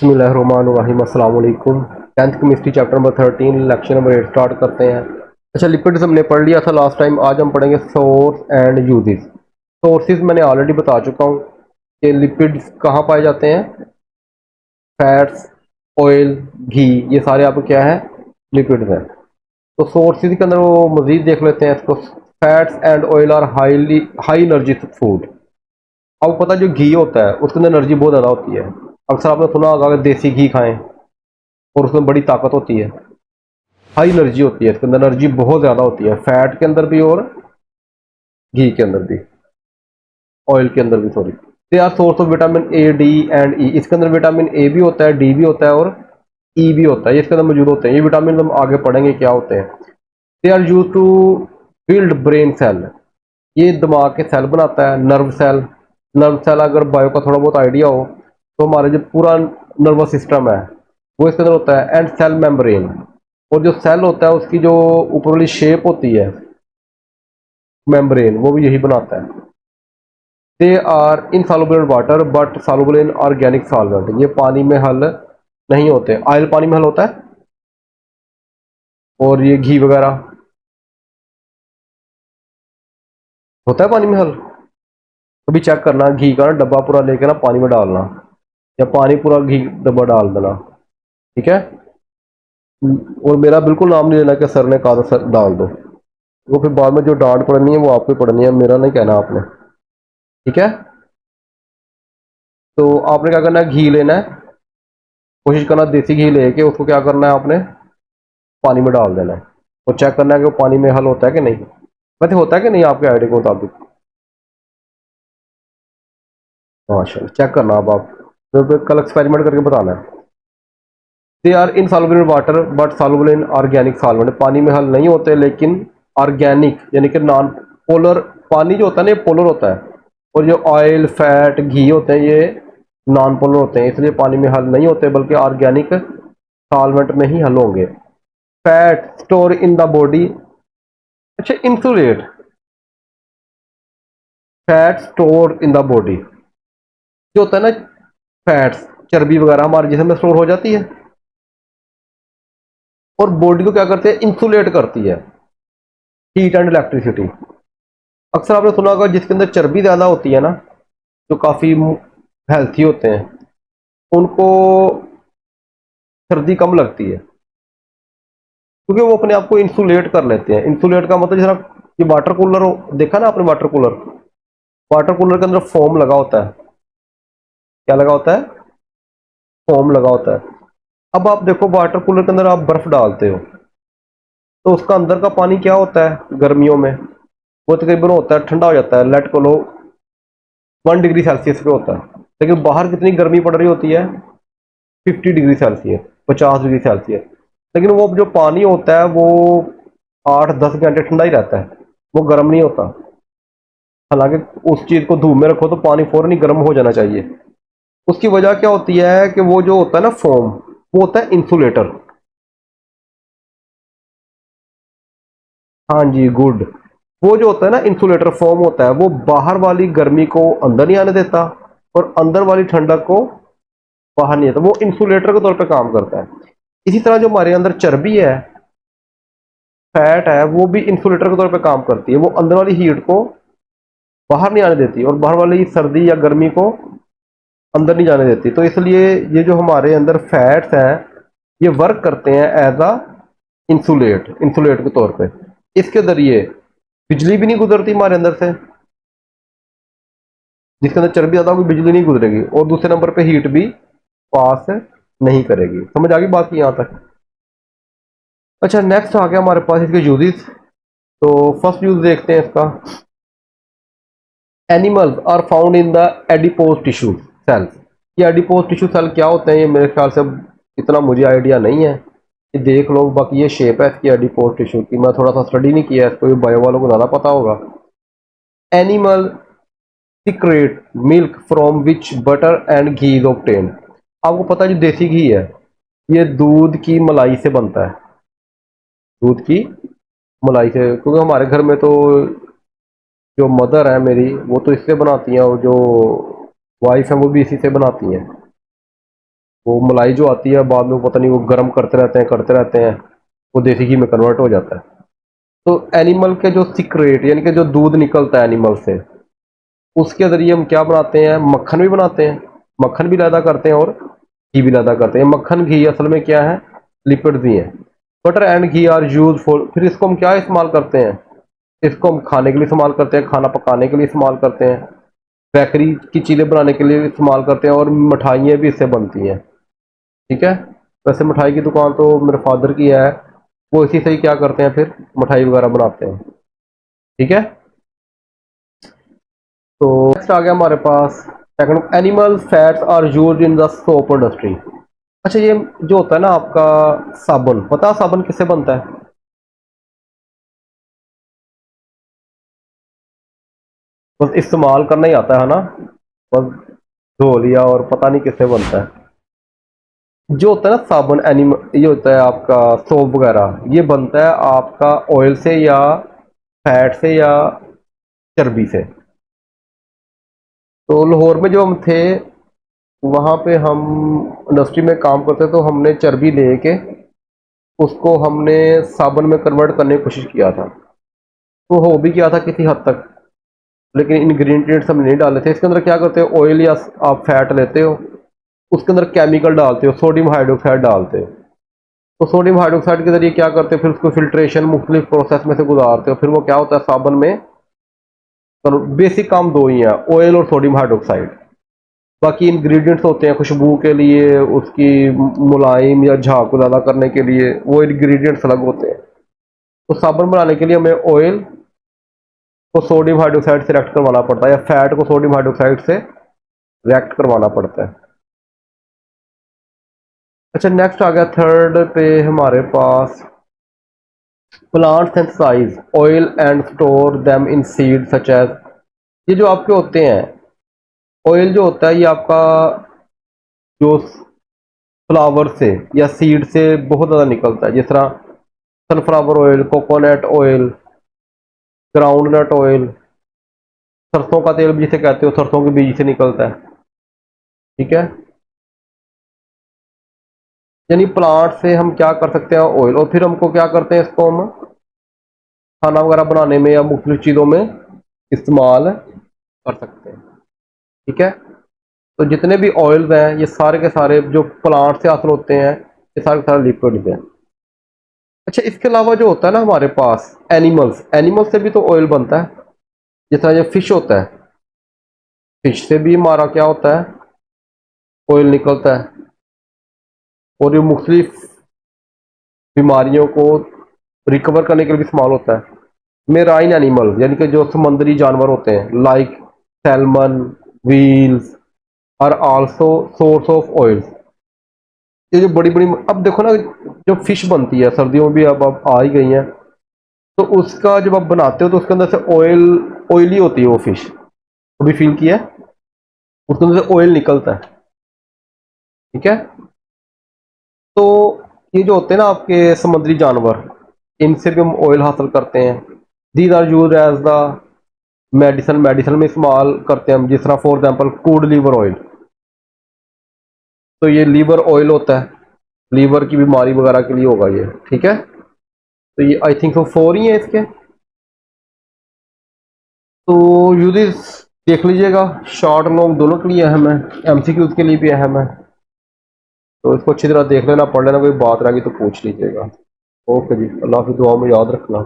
बिस्मिल्लाहिर्रहमानिर्रहीम अस्सलाम वालेकुम। 10th chemistry chapter number 13 lecture number 8 start करते हैं। अच्छा, लिपिड्स हमने पढ़ लिया था लास्ट टाइम। आज हम पढ़ेंगे सोर्स एंड यूजेस। सोर्सेज मैंने ऑलरेडी बता चुका हूँ कि लिपिड्स कहाँ पाए जाते हैं। फैट्स, ऑयल, घी, ये सारे आपको क्या है, लिपिड्स हैं। तो सोर्सेज के अंदर वो मजीद देख लेते हैं इसको। Fats and oil are high energy food. आपको पता है जो घी होता है उसके अंदर एनर्जी बहुत ज़्यादा होती है। अक्सर आपने सुना होगा कि देसी घी खाएं और उसमें बड़ी ताकत होती है, हाई एनर्जी होती है, इसके अंदर एनर्जी बहुत ज़्यादा होती है, फैट के अंदर भी और घी के अंदर भी, ऑयल के अंदर भी, sorry. They are source of vitamin A, D and E. इसके अंदर विटामिन ए भी होता है, डी भी होता है और ई भी होता है, ये इसके अंदर मौजूद होते हैं। ये विटामिन हम आगे पढ़ेंगे क्या होते हैं। They are use to build brain cell. ये दिमाग के सेल बनाता है। नर्व सेल अगर बायो का थोड़ा बहुत आइडिया हो तो हमारे जो पूरा नर्वस सिस्टम है वो इसके अंदर होता है। एंड सेल मेम्ब्रेन, और जो सेल होता है उसकी जो ऊपर वाली शेप होती है मेम्ब्रेन, वो भी यही बनाता है। They are insoluble in water but soluble in organic solvent. ये पानी में हल नहीं होते। ऑयल पानी में हल होता है और ये घी वगैरह होता है पानी में हल। कभी चेक करना, घी का डब्बा पूरा लेके ना पानी में डालना, या पानी पूरा घी डब्बा डाल देना, ठीक है। और मेरा बिल्कुल नाम नहीं लेना कि सर ने कहा था सर डाल दो। वो फिर बाद में जो डांट पड़नी है वो आपको ही पड़नी है, मेरा नहीं कहना आपने, ठीक है। तो आपने क्या करना है, घी लेना है, कोशिश करना देसी घी लेके उसको क्या करना है आपने, पानी में डाल देना है और चेक करना है कि वो पानी में हल होता है कि नहीं। वैसे होता है कि नहीं आपके आइडिया के मुताबिक। माशा, चेक करना अब आप, तो कल एक्सपेरिमेंट करके बताना है। They are insoluble in water but soluble in organic solvent. पानी में हल नहीं होते लेकिन ऑर्गेनिक यानी कि नॉन पोलर। पानी जो होता है ना ये पोलर होता है, और जो ऑयल, फैट, घी होते हैं ये नॉन पोलर होते हैं, इसलिए पानी में हल नहीं होते बल्कि ऑर्गेनिक सॉल्वेंट में ही हल होंगे। Fat store in the body. अच्छा, insulate. Fat store in the body जो होता है ना, फैट्स, चर्बी वगैरह हमारे जिस्म में स्टोर हो जाती है और बॉडी को क्या करते हैं, इंसुलेट करती है, हीट एंड इलेक्ट्रिसिटी। अक्सर आपने सुना होगा जिसके अंदर चर्बी ज़्यादा होती है ना, जो काफ़ी हेल्थी होते हैं, उनको सर्दी कम लगती है क्योंकि वो अपने आप को इंसुलेट कर लेते हैं। इंसुलेट का मतलब जरा, ये वाटर कूलर हो, देखा ना आपने वाटर कूलर, वाटर कूलर के अंदर फोम लगा होता है। क्या लगा होता है, फोम लगा होता है। अब आप देखो वाटर कूलर के अंदर आप बर्फ डालते हो तो उसका अंदर का पानी क्या होता है गर्मियों में, वो तकरीबन होता है ठंडा हो जाता है, लेट को लो 1 डिग्री सेल्सियस पे होता है। लेकिन बाहर कितनी गर्मी पड़ रही होती है, 50 डिग्री सेल्सियस, 50 डिग्री सेल्सियस। लेकिन वो जो पानी होता है वो 8-10 घंटे ठंडा ही रहता है, वो गर्म नहीं होता। हालांकि उस चीज़ को धूप में रखो तो पानी फौरन ही गर्म हो जाना चाहिए। उसकी वजह क्या होती है कि वो जो होता है ना फोम, वो होता है इंसुलेटर। हाँ जी, गुड। वो जो होता है ना इंसुलेटर फोम होता है, वो बाहर वाली गर्मी को अंदर नहीं आने देता और अंदर वाली ठंडक को बाहर नहीं आता। वो इंसुलेटर के तौर पे काम करता है। इसी तरह जो हमारे अंदर चर्बी है, फैट है, वो भी इंसुलेटर के तौर पे काम करती है। वो अंदर वाली हीट को बाहर नहीं आने देती और बाहर वाली सर्दी या गर्मी को अंदर नहीं जाने देती। तो इसलिए ये जो हमारे अंदर फैट्स हैं ये वर्क करते हैं एज अ इंसुलेट के तौर पे। इसके जरिए बिजली भी नहीं गुजरती हमारे अंदर से, जिसके अंदर चर्बी ज़्यादा होगी बिजली नहीं गुजरेगी, और दूसरे नंबर पे हीट भी पास नहीं करेगी। समझ आ गई बात की यहाँ तक। अच्छा, नेक्स्ट आ गया हमारे पास इसके यूजेस। तो फर्स्ट यूज देखते हैं इसका। Animals are found in the adipose tissue cells. ये एडिपोज टिश्यू सेल क्या होते हैं, ये मेरे ख्याल से इतना मुझे आइडिया नहीं है, ये देख लो। बाकी ये शेप है इसकी एडिपोज टिश्यू की, मैं थोड़ा सा स्टडी नहीं किया है इसको, ये बायो वालों को ज़्यादा पता होगा। Animal secret milk from which butter and ghee is obtain. आपको पता है जो देसी घी है ये दूध की मलाई से बनता है, दूध की मलाई से। क्योंकि हमारे घर में तो जो मदर है मेरी वो तो इससे बनाती हैं और जो वाइफ है वो भी इसी से बनाती हैं। वो मलाई जो आती है बाद में पता नहीं वो गर्म करते रहते हैं वो देसी घी में कन्वर्ट हो जाता है। तो एनिमल के जो सीक्रेट यानी कि जो दूध निकलता है एनिमल से उसके ज़रिए हम क्या बनाते हैं, मक्खन भी बनाते हैं, मक्खन भी पैदा करते हैं और घी भी पैदा करते हैं। मक्खन घी असल में क्या है, लिपिड्स ही हैं। Butter and ghee are use for, फिर इसको हम क्या इस्तेमाल करते हैं, इसको हम खाने के लिए इस्तेमाल करते हैं, खाना पकाने के लिए इस्तेमाल करते हैं, बेकरी की चीज़ें बनाने के लिए इस्तेमाल करते हैं और मिठाइयाँ भी इससे बनती हैं। ठीक है, वैसे मिठाई की दुकान तो मेरे फादर की है, वो इसी से ही क्या करते हैं फिर मिठाई वगैरह बनाते हैं। ठीक है, तो नेक्स्ट आ गया हमारे पास second, animal fats are used in the soap industry. अच्छा, ये जो होता है ना आपका साबुन, पता है साबुन किससे बनता है? बस इस्तेमाल करना ही आता है ना, बस धो लिया और पता नहीं किससे बनता है। जो होता है ना साबुन एनिमल, ये होता है आपका सोप वगैरह, ये बनता है आपका ऑयल से या फैट से या चर्बी से। तो लाहौर में जो हम थे वहाँ पे हम इंडस्ट्री में काम करते तो हमने चर्बी लेके उसको हमने साबुन में कन्वर्ट करने की कोशिश किया था। तो हो भी गया था किसी हद तक, लेकिन इंग्रेडिएंट्स हम नहीं डाले थे। इसके अंदर क्या करते हो, ऑयल या आप फैट लेते हो, उसके अंदर केमिकल डालते हो, सोडियम हाइड्रोक्साइड डालते हो। तो सोडियम हाइड्रोक्साइड के जरिए क्या करते हो, फिर उसको फिल्ट्रेशन मुख्तलिफ प्रोसेस में से गुजारते हो, फिर वो क्या होता है साबुन में। तो बेसिक काम दो ही हैं, ऑयल और सोडियम हाइड्रोक्साइड। बाकी इंग्रेडिएंट्स होते हैं खुशबू के लिए, उसकी मुलायम या झाग को ज़्यादा करने के लिए, वो इंग्रेडिएंट्स अलग होते हैं। तो साबुन बनाने के लिए हमें ऑयल को सोडियम हाइड्रोक्साइड से रिएक्ट करवाना पड़ता है या फैट को सोडियम हाइड्रोक्साइड से रिएक्ट करवाना पड़ता है। अच्छा, नेक्स्ट आ गया थर्ड पे हमारे पास, plant synthesize oil and store them in seed such as. ये जो आपके होते हैं ऑयल जो होता है ये आपका जो फ्लावर से या सीड से बहुत ज़्यादा निकलता है, जिस तरह sunflower oil, coconut oil, groundnut oil, सरसों का तेल भी जिसे कहते हो, सरसों के बीज से निकलता है। ठीक है, यानी प्लांट से हम क्या कर सकते हैं ऑयल, और फिर हमको क्या करते हैं इसको हम खाना वगैरह बनाने में या मुख्तलिफ चीज़ों में इस्तेमाल कर सकते हैं। ठीक है, तो जितने भी ऑयल्स हैं ये सारे के सारे जो प्लांट से हासिल होते हैं ये सारे के सारे लिक्विड्स हैं। अच्छा, इसके अलावा जो होता है ना हमारे पास एनिमल्स, एनिमल्स से भी तो ऑयल बनता है। जिस तरह ये फिश होता है, फिश से भी हमारा क्या होता है, ऑयल निकलता है। और ये मुख्तलिफ बीमारियों को रिकवर करने के लिए भी इस्तेमाल होता है। मेराइन एनिमल यानी कि जो समुद्री जानवर होते हैं like salmon, whales are also source of oil. ये जो बड़ी बड़ी, अब देखो ना जो फिश बनती है सर्दियों में भी अब आ ही गई हैं, तो उसका जब आप बनाते हो तो उसके अंदर से ऑयल, ऑयली होती है वो फिश, कभी फील किया है, उसके अंदर से ऑयल निकलता है। ठीक है, तो ये जो होते हैं ना आपके समुद्री जानवर, इनसे भी हम ऑयल हासिल करते हैं। These are use as the medicine, medicine में इस्तेमाल करते हैं हम, जिस तरह for example cod liver oil. तो ये लीवर ऑयल होता है, लीवर की बीमारी वगैरह के लिए होगा ये। ठीक है, तो ये आई थिंक 4 ही है इसके। तो यूजेस देख लीजिएगा, शॉर्ट लॉन्ग दोनों के लिए अहम है, एमसीक्यूज के लिए भी अहम है। तो इसको अच्छी तरह देख लेना, पढ़ लेना, कोई बात रहेगी तो पूछ लीजिएगा। ओके जी, अल्लाह की दुआ में याद रखना।